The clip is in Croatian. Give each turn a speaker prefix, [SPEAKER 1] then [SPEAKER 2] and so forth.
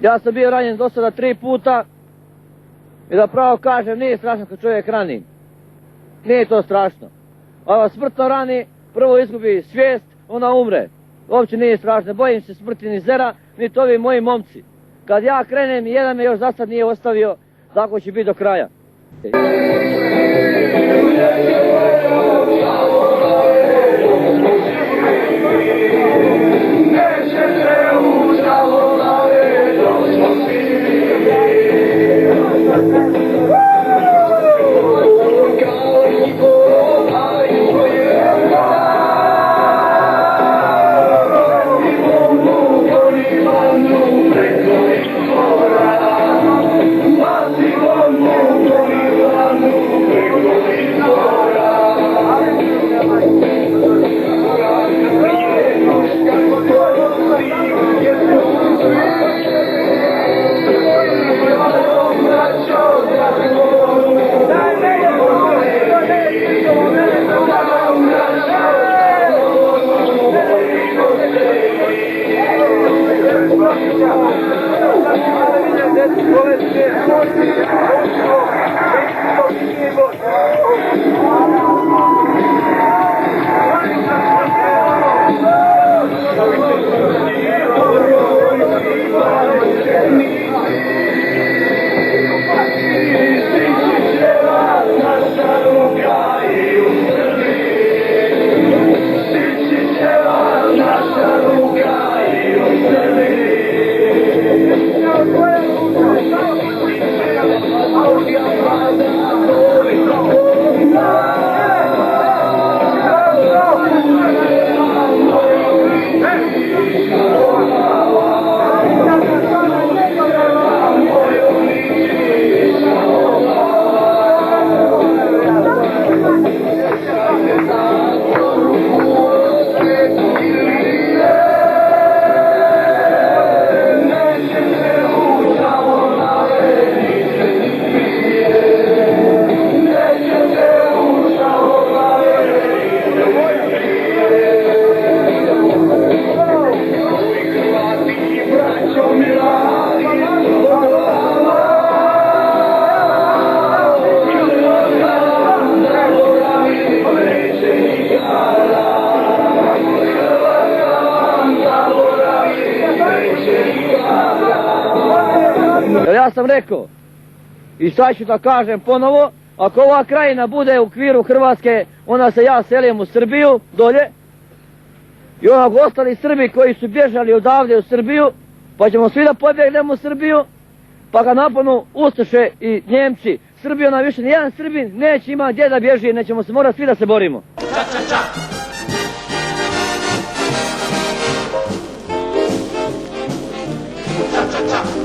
[SPEAKER 1] Ja sam bio ranjen do sada 3 puta i da pravo kažem, nije strašno kad čovjek rani. Nije to strašno. A vas smrtno rani, prvo izgubi svijest, ona umre. Uopće nije strašno, bojim se smrti ni zera, niti ovi moji momci. Kad ja krenem, jedan me još za sad nije ostavio, tako će biti do kraja. Ja sam rekao, i sad ću da kažem ponovo, ako ova krajina bude u okviru Hrvatske, onda se ja selim u Srbiju, dolje, i onog ostali Srbi koji su bježali odavde u Srbiju, pa ćemo svi da pobjegnemo u Srbiju, pa ga naponu Ustaše i Njemci. Srbiju nam više nijedan Srbin neće imati gdje da bježi, nećemo se morati svi da se borimo.
[SPEAKER 2] Ča, ča, ča. Ča, ča, ča.